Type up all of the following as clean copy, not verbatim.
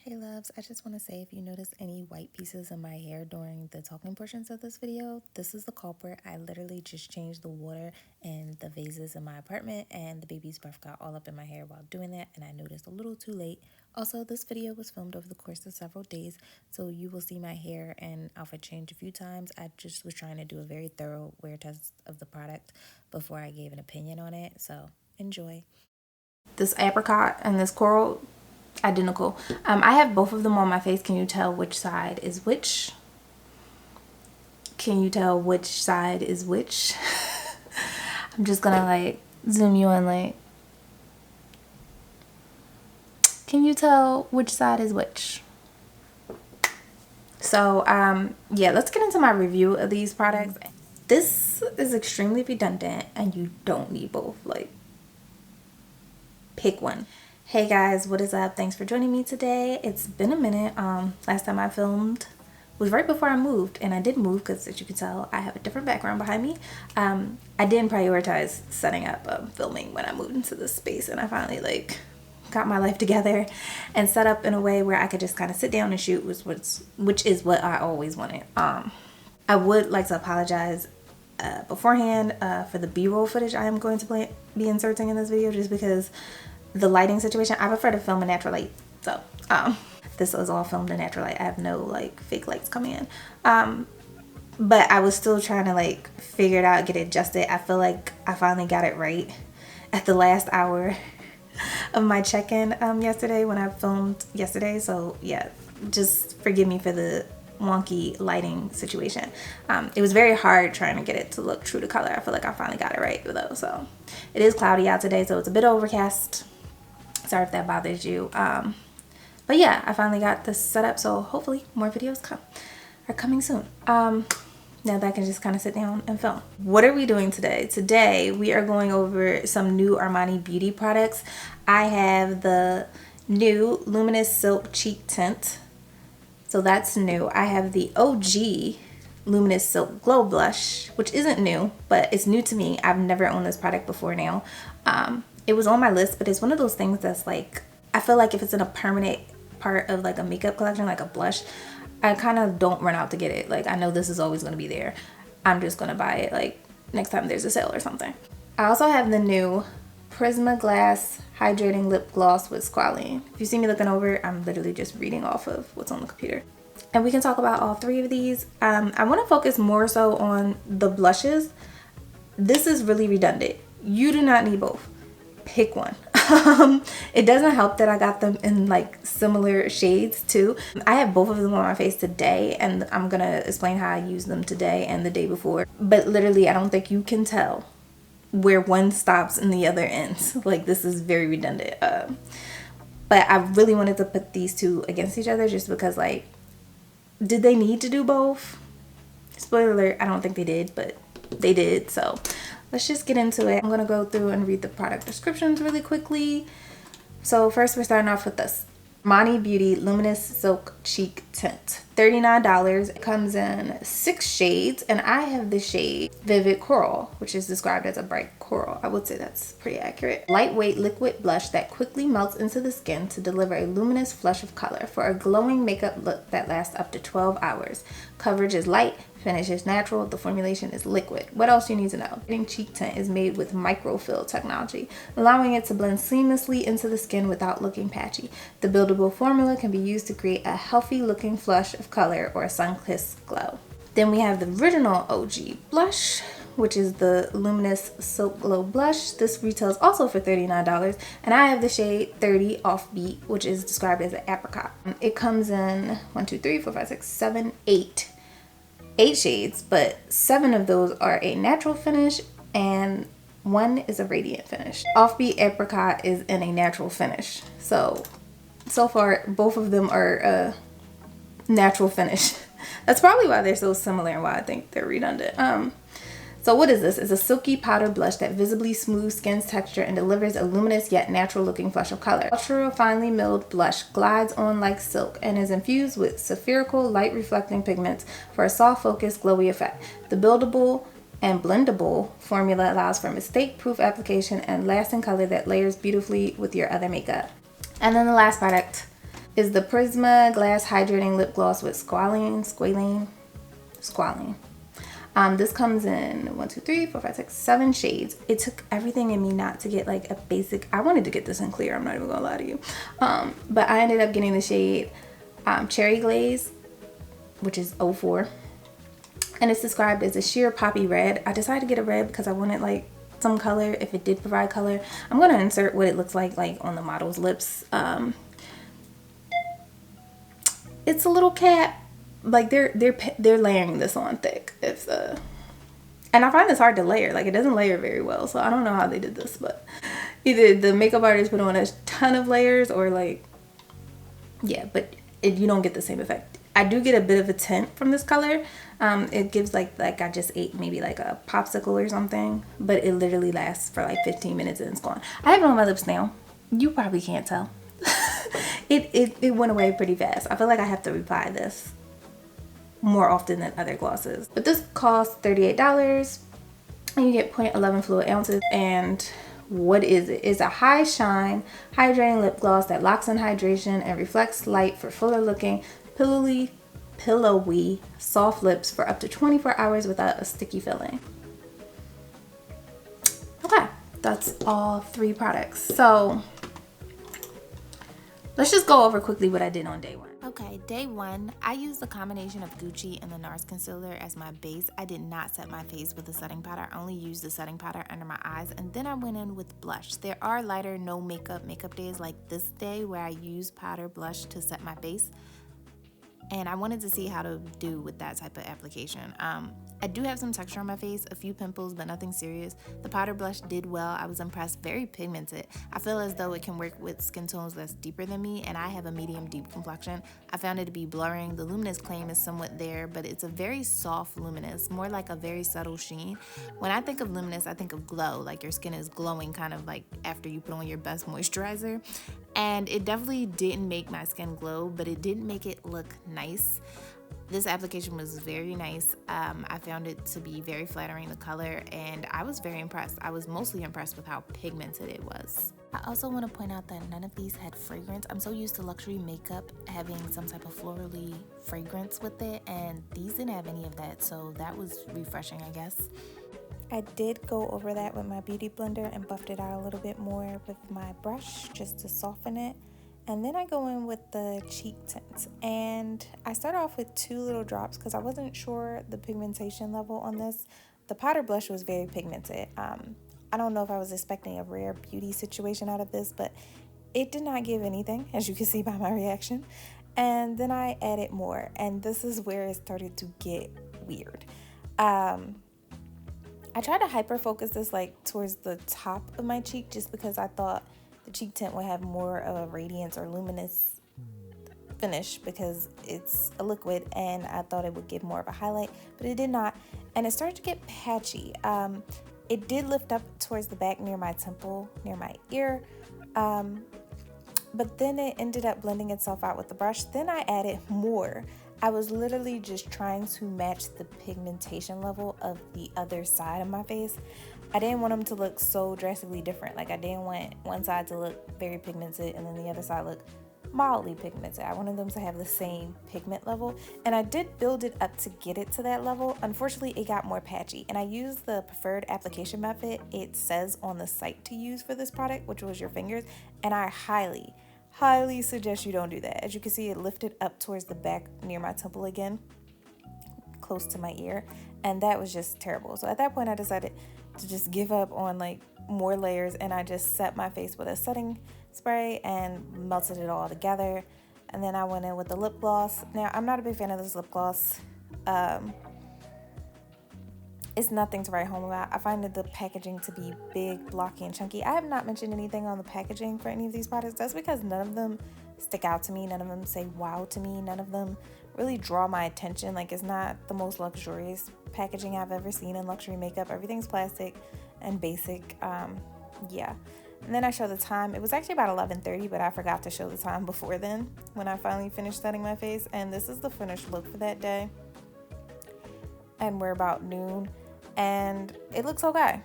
Hey loves, I just want to say if you notice any white pieces in my hair during the talking portions of this video, this is the culprit. I literally just changed the water and the vases in my apartment and the baby's breath got all up in my hair while doing that and I noticed a little too late. Also, this video was filmed over the course of several days, so you will see my hair and outfit change a few times. I just was trying to do a very thorough wear test of the product before I gave an opinion on it, so enjoy. This apricot and this coral, identical. I have both of them on my face. Can you tell which side is which? Can you tell which side is which? I'm just gonna like zoom you in, like, can you tell which side is which? So yeah, let's get into my review of these products. This is extremely redundant and you don't need both. Like, pick one. Hey guys, what is up? Thanks for joining me today. It's been a minute. Last time I filmed was right before I moved, and I did move because, as you can tell, I have a different background behind me. I didn't prioritize setting up filming when I moved into this space, and I finally like got my life together and set up in a way where I could just kind of sit down and shoot, which is what I always wanted. I would like to apologize beforehand for the B-roll footage I am going to be inserting in this video, just because the lighting situation, I prefer to film in natural light. So this was all filmed in natural light. I have no like fake lights coming in, but I was still trying to like figure it out, get it adjusted. I feel like I finally got it right at the last hour of my check-in yesterday when I filmed yesterday. So yeah, just forgive me for the wonky lighting situation. It was very hard trying to get it to look true to color. I feel like I finally got it right though. So it is cloudy out today, so it's a bit overcast. Sorry if that bothers you. But yeah, I finally got this set up, so hopefully more videos are coming soon. Now that I can just kind of sit down and film. What are we doing today? Today we are going over some new Armani beauty products. I have the new Luminous Silk Cheek Tint. So that's new. I have the OG Luminous Silk Glow Blush, which isn't new, but it's new to me. I've never owned this product before now. It was on my list, but it's one of those things that's like, I feel like if it's in a permanent part of like a makeup collection, like a blush, I kind of don't run out to get it. Like, I know this is always going to be there. I'm just going to buy it like next time there's a sale or something. I also have the new Prisma Glass Hydrating Lip Gloss with Squalane. If you see me looking over, I'm literally just reading off of what's on the computer. And we can talk about all three of these. I want to focus more so on the blushes. This is really redundant. You do not need both. Pick one. It doesn't help that I got them in like similar shades too. I have both of them on my face today, and I'm gonna explain how I use them today and the day before. But literally, I don't think you can tell where one stops and the other ends. Like, this is very redundant. But I really wanted to put these two against each other just because, like, did they need to do both? Spoiler alert, I don't think they did, but they did. So let's just get into it. I'm gonna go through and read the product descriptions really quickly. So first we're starting off with this Armani Beauty Luminous Silk Cheek Tint. $39. It comes in 6 shades, and I have the shade Vivid Coral, which is described as a bright coral. I would say that's pretty accurate. Lightweight liquid blush that quickly melts into the skin to deliver a luminous flush of color for a glowing makeup look that lasts up to 12 hours. Coverage is light, finish is natural, the formulation is liquid. What else you need to know? Cheek tint is made with microfill technology, allowing it to blend seamlessly into the skin without looking patchy. The buildable formula can be used to create a healthy looking flush of color or a sun-kissed glow. Then we have the original OG blush, which is the Luminous Silk Glow Blush. This retails also for $39, and I have the shade 30 Offbeat, which is described as an apricot. It comes in 8 shades, but 7 of those are a natural finish and 1 is a radiant finish. Offbeat Apricot is in a natural finish. So far, both of them are a natural finish. That's probably why they're so similar and why I think they're redundant. So what is this? It's a silky powder blush that visibly smooths skin's texture and delivers a luminous yet natural looking flush of color. Ultra finely milled blush glides on like silk and is infused with spherical light reflecting pigments for a soft focused glowy effect. The buildable and blendable formula allows for mistake proof application and lasting color that layers beautifully with your other makeup. And then the last product is the Prisma Glass Hydrating Lip Gloss with Squalane. This comes in 1, 2, 3, 4, 5, 6, 7 shades. It took everything in me not to get like a basic. I wanted to get this in clear, I'm not even gonna lie to you. But I ended up getting the shade Cherry Glaze, which is 04. And it's described as a sheer poppy red. I decided to get a red because I wanted like some color if it did provide color. I'm going to insert what it looks like on the model's lips. It's a little cap. Like they're layering this on thick. And I find this hard to layer. Like it doesn't layer very well. So I don't know how they did this, but either the makeup artist put on a ton of layers or like, yeah, but you don't get the same effect. I do get a bit of a tint from this color. It gives like I just ate maybe like a popsicle or something, but it literally lasts for like 15 minutes and it's gone. I have it on my lips now. You probably can't tell. it went away pretty fast. I feel like I have to reapply this more often than other glosses. But this costs $38 and you get 0.11 fluid ounces. And what is it? It's a high shine hydrating lip gloss that locks in hydration and reflects light for fuller looking pillowy soft lips for up to 24 hours without a sticky feeling. Okay, that's all 3 products. So let's just go over quickly what I did on day 1. Okay, day 1, I used the combination of Gucci and the NARS concealer as my base. I did not set my face with a setting powder. I only used the setting powder under my eyes, and then I went in with blush. There are lighter no makeup days like this day where I use powder blush to set my face, and I wanted to see how to do with that type of application. I do have some texture on my face, a few pimples, but nothing serious. The powder blush did well. I was impressed. Very pigmented. I feel as though it can work with skin tones that's deeper than me, and I have a medium deep complexion. I found it to be blurring. The Luminous claim is somewhat there, but it's a very soft Luminous, more like a very subtle sheen. When I think of Luminous, I think of glow, like your skin is glowing kind of like after you put on your best moisturizer. And it definitely didn't make my skin glow, but it didn't make it look nice. This application was very nice. I found it to be very flattering, the color, and I was very impressed. I was mostly impressed with how pigmented it was. I also want to point out that none of these had fragrance. I'm so used to luxury makeup having some type of florally fragrance with it, and these didn't have any of that, so that was refreshing, I guess. I did go over that with my beauty blender and buffed it out a little bit more with my brush just to soften it. And then I go in with the cheek tint, and I start off with 2 little drops because I wasn't sure the pigmentation level on this. The powder blush was very pigmented. I don't know if I was expecting a rare beauty situation out of this, but it did not give anything, as you can see by my reaction. And then I added more, and this is where it started to get weird. I tried to hyper focus this like towards the top of my cheek just because I thought the cheek tint would have more of a radiance or luminous finish because it's a liquid, and I thought it would give more of a highlight, but it did not, and it started to get patchy. It did lift up towards the back near my temple, near my ear, but then it ended up blending itself out with the brush. Then I added more. I was literally just trying to match the pigmentation level of the other side of my face. I didn't want them to look so drastically different. Like I didn't want one side to look very pigmented and then the other side look mildly pigmented. I wanted them to have the same pigment level, and I did build it up to get it to that level. Unfortunately, it got more patchy, and I used the preferred application method it says on the site to use for this product, which was your fingers, and I highly suggest you don't do that. As you can see, it lifted up towards the back near my temple again, close to my ear, and that was just terrible. So at that point I decided to just give up on like more layers, and I just set my face with a setting spray and melted it all together. And then I went in with the lip gloss. Now I'm not a big fan of this lip gloss. It's nothing to write home about. I find that the packaging to be big, blocky, and chunky. I have not mentioned anything on the packaging for any of these products. That's because none of them stick out to me. None of them say wow to me. None of them really draw my attention. Like, it's not the most luxurious packaging I've ever seen in luxury makeup. Everything's plastic and basic. Yeah. And then I show the time. It was actually about 11:30, but I forgot to show the time before then when I finally finished setting my face. And this is the finished look for that day. And we're about noon. And it looks okay.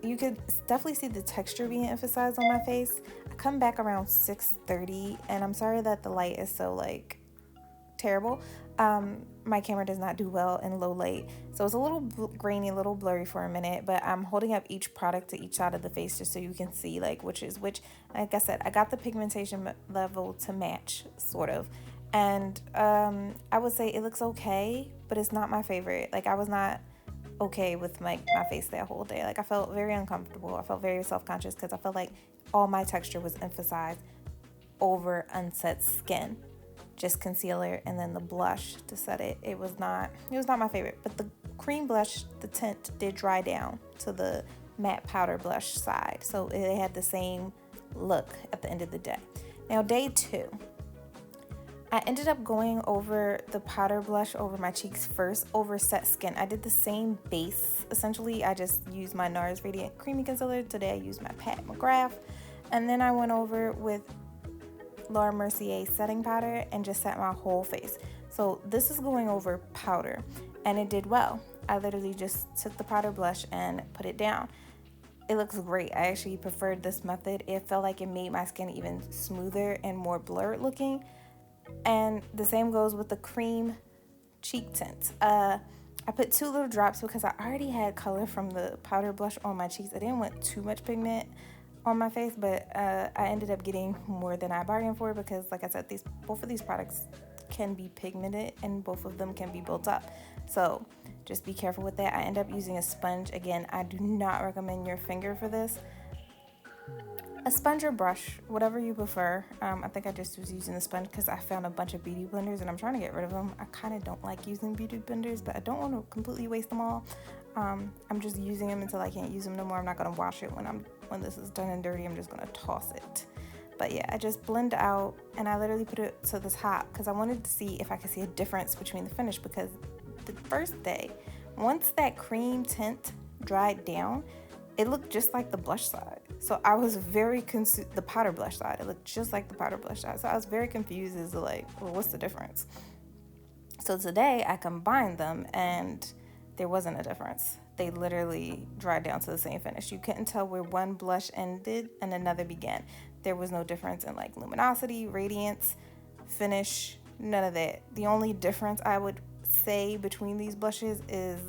you could definitely see the texture being emphasized on my face. I come back around 6:30, and I'm sorry that the light is so like terrible. My camera does not do well in low light, so it's a little grainy, a little blurry for a minute, but I'm holding up each product to each side of the face just so you can see like which is which. Like I said, I got the pigmentation level to match, sort of, and I would say it looks okay, but it's not my favorite. Like, I was not okay with my face that whole day. Like, I felt very uncomfortable. I felt very self-conscious because I felt like all my texture was emphasized over unset skin. Just concealer and then the blush to set it. It was not my favorite, but the cream blush, the tint, did dry down to the matte powder blush side, so it had the same look at the end of the day. Now, day 2, I ended up going over the powder blush over my cheeks first over set skin. I did the same base essentially. I just used my NARS Radiant Creamy Concealer. Today I used my Pat McGrath, and then I went over with Laura Mercier setting powder and just set my whole face. So this is going over powder, and it did well. I literally just took the powder blush and put it down. It looks great. I actually preferred this method. It felt like it made my skin even smoother and more blurred looking. And the same goes with the cream cheek tint. I put 2 little drops because I already had color from the powder blush on my cheeks. I didn't want too much pigment on my face, but I ended up getting more than I bargained for because, like I said, both of these products can be pigmented and both of them can be built up. So just be careful with that. I end up using a sponge. Again, I do not recommend your finger for this. A sponge or brush, whatever you prefer. I think I just was using the sponge because I found a bunch of beauty blenders and I'm trying to get rid of them. I kind of don't like using beauty blenders, but I don't want to completely waste them all. I'm just using them until I can't use them no more. I'm not going to wash it when this is done and dirty. I'm just going to toss it. But yeah, I just blend out and I literally put it to the top because I wanted to see if I could see a difference between the finish, because the first day, once that cream tint dried down, it looked just like the blush side. So I was very the powder blush side. It looked just like the powder blush side. So I was very confused as to like, well, what's the difference? So today I combined them and there wasn't a difference. They literally dried down to the same finish. You couldn't tell where one blush ended and another began. There was no difference in like luminosity, radiance, finish, none of that. The only difference I would say between these blushes is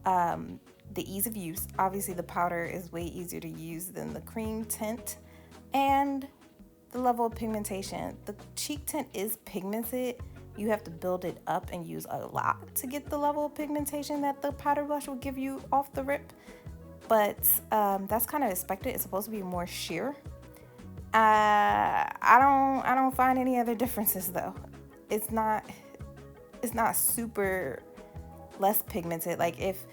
the ease of use. Obviously the powder is way easier to use than the cream tint, and the level of pigmentation. The cheek tint is pigmented. You have to build it up and use a lot to get the level of pigmentation that the powder blush will give you off the rip, but that's kind of expected. It's supposed to be more sheer. I don't find any other differences though. It's not super less pigmented. Like, if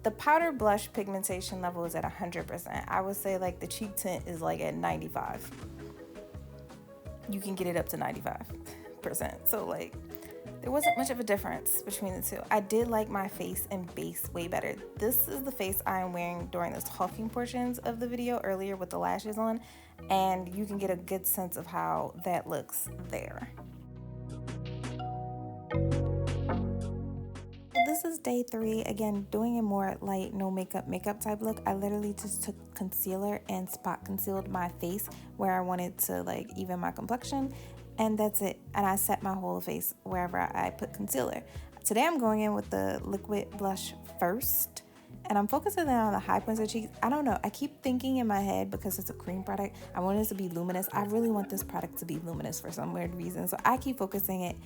the powder blush pigmentation level is at 100%, I would say like the cheek tint is like at 95. You can get it up to 95%. So like, there wasn't much of a difference between the two. I did like my face and base way better. This is the face I am wearing during the talking portions of the video earlier with the lashes on, and you can get a good sense of how that looks there. This is day 3, again doing a more light no makeup type look. I literally just took concealer and spot concealed my face where I wanted to like even my complexion, and that's it. And I set my whole face wherever I put concealer. Today I'm going in with the liquid blush first, and I'm focusing on the high points of cheeks. I don't know, I keep thinking in my head, because it's a cream product, I want it to be luminous. I really want this product to be luminous for some weird reason, so I keep focusing it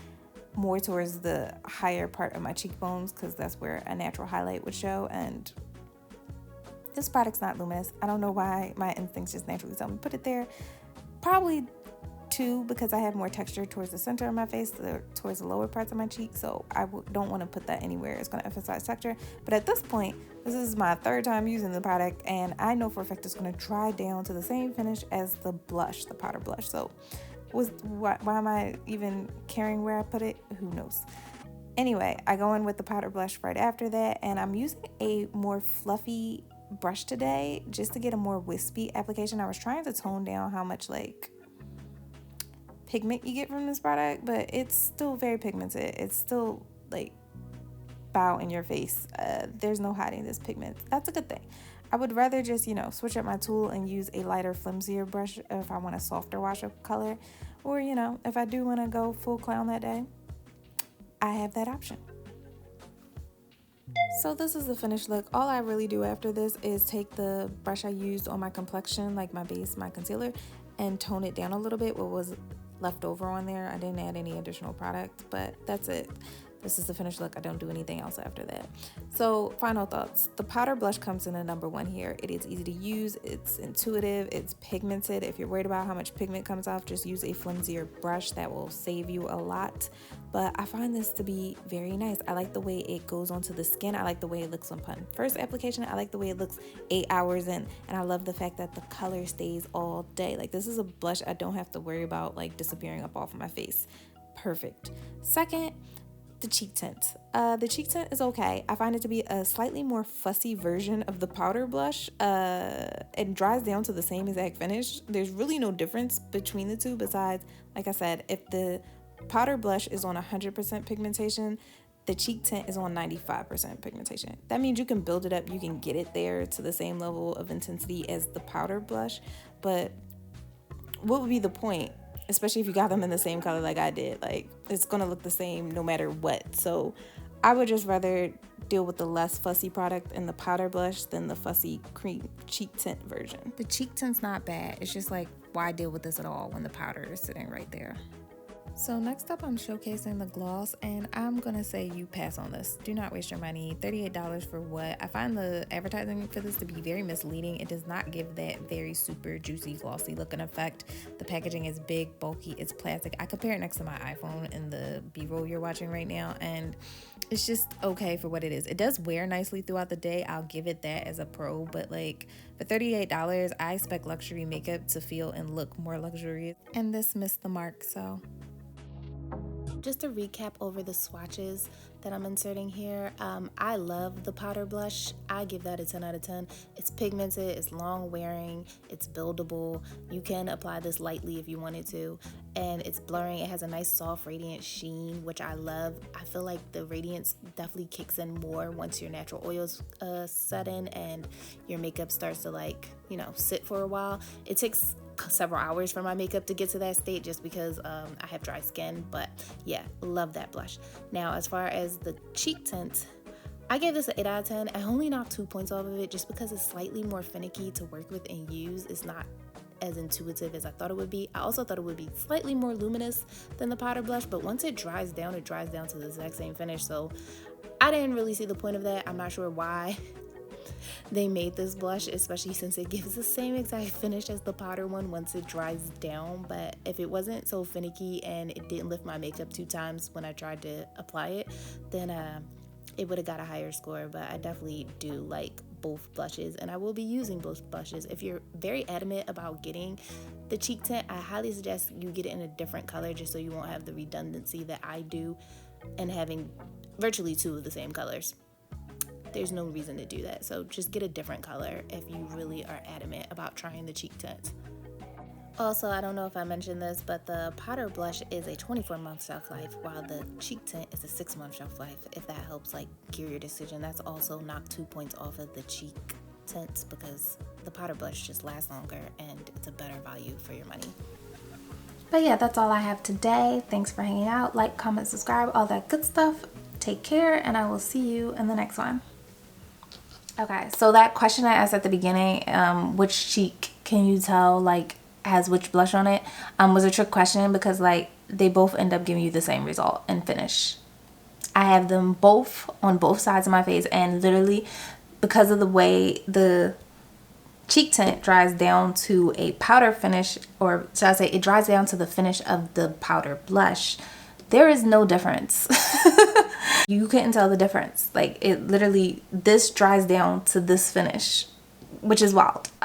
more towards the higher part of my cheekbones because that's where a natural highlight would show, and this product's not luminous. I don't know why my instincts just naturally tell me to put it there. Probably 2 because I have more texture towards the center of my face, towards the lower parts of my cheek, so I don't want to put that anywhere. It's going to emphasize texture. But at this point, this is my 3rd time using the product, and I know for a fact it's going to dry down to the same finish as the blush, the powder blush. So why am I even caring where I put it? Who knows? Anyway, I go in with the powder blush right after that, and I'm using a more fluffy brush today just to get a more wispy application. I was trying to tone down how much like pigment you get from this product, but it's still very pigmented. It's still like bow in your face. There's no hiding this pigment. That's a good thing. I would rather just, you know, switch up my tool and use a lighter, flimsier brush if I want a softer wash of color. Or, you know, if I do want to go full clown that day, I have that option. So this is the finished look. All I really do after this is take the brush I used on my complexion, like my base, my concealer, and tone it down a little bit, what was left over on there. I didn't add any additional product, but that's it. This is the finished look. I don't do anything else after that. So final thoughts. The powder blush comes in a #1 here. It is easy to use. It's intuitive. It's pigmented. If you're worried about how much pigment comes off, just use a flimsier brush. That will save you a lot. But I find this to be very nice. I like the way it goes onto the skin. I like the way it looks upon first application. I like the way it looks 8 hours in. And I love the fact that the color stays all day. Like, this is a blush I don't have to worry about like disappearing up off of my face. Perfect. Second, the cheek tint. The cheek tint is okay. I find it to be a slightly more fussy version of the powder blush. It dries down to the same exact finish. There's really no difference between the two besides, like I said, if the powder blush is on 100% pigmentation, the cheek tint is on 95% pigmentation. That means you can build it up, you can get it there to the same level of intensity as the powder blush, but what would be the point? Especially if you got them in the same color like I did. Like, it's gonna look the same no matter what. So I would just rather deal with the less fussy product in the powder blush than the fussy cream cheek tint version. The cheek tint's not bad. It's just like, why deal with this at all when the powder is sitting right there? So next up, I'm showcasing the gloss, and I'm gonna say you pass on this. Do not waste your money. $38 for what? I find the advertising for this to be very misleading. It does not give that very super juicy, glossy looking effect. The packaging is big, bulky, it's plastic. I compare it next to my iPhone in the B-roll you're watching right now, and it's just okay for what it is. It does wear nicely throughout the day. I'll give it that as a pro, but like for $38, I expect luxury makeup to feel and look more luxurious, and this missed the mark, so. Just to recap over the swatches that I'm inserting here, I love the powder blush. I give that a 10 out of 10. It's pigmented, it's long wearing, it's buildable. You can apply this lightly if you wanted to, and it's blurring. It has a nice soft radiant sheen, which I love. I feel like the radiance definitely kicks in more once your natural oils set in and your makeup starts to, like, you know, sit for a while. It takes several hours for my makeup to get to that state just because I have dry skin, but yeah, love that blush. Now, as far as the cheek tint, I gave this an 8 out of 10. I only knocked 2 points off of it just because it's slightly more finicky to work with and use. It's not as intuitive as I thought it would be. I also thought it would be slightly more luminous than the powder blush, but once it dries down to the exact same finish, so I didn't really see the point of that. I'm not sure why they made this blush, especially since it gives the same exact finish as the powder one once it dries down. But if it wasn't so finicky and it didn't lift my makeup 2 times when I tried to apply it, then it would have got a higher score. But I definitely do like both blushes, and I will be using both blushes. If you're very adamant about getting the cheek tint, I highly suggest you get it in a different color just so you won't have the redundancy that I do and having virtually 2 of the same colors. There's no reason to do that, so just get a different color if you really are adamant about trying the cheek tint. Also, I don't know if I mentioned this, but the powder blush is a 24-month shelf life, while the cheek tint is a 6-month shelf life. If that helps like gear your decision, that's also knocked 2 points off of the cheek tints because the powder blush just lasts longer and it's a better value for your money. But yeah, that's all I have today. Thanks for hanging out. Like, comment, subscribe, all that good stuff. Take care, and I will see you in the next one. Okay, so that question I asked at the beginning, which cheek can you tell like has which blush on it, was a trick question because like they both end up giving you the same result and finish. I have them both on both sides of my face, and literally because of the way the cheek tint dries down to a powder finish, or should I say it dries down to the finish of the powder blush, there is no difference. You couldn't tell the difference. Like, it literally, this dries down to this finish, which is wild.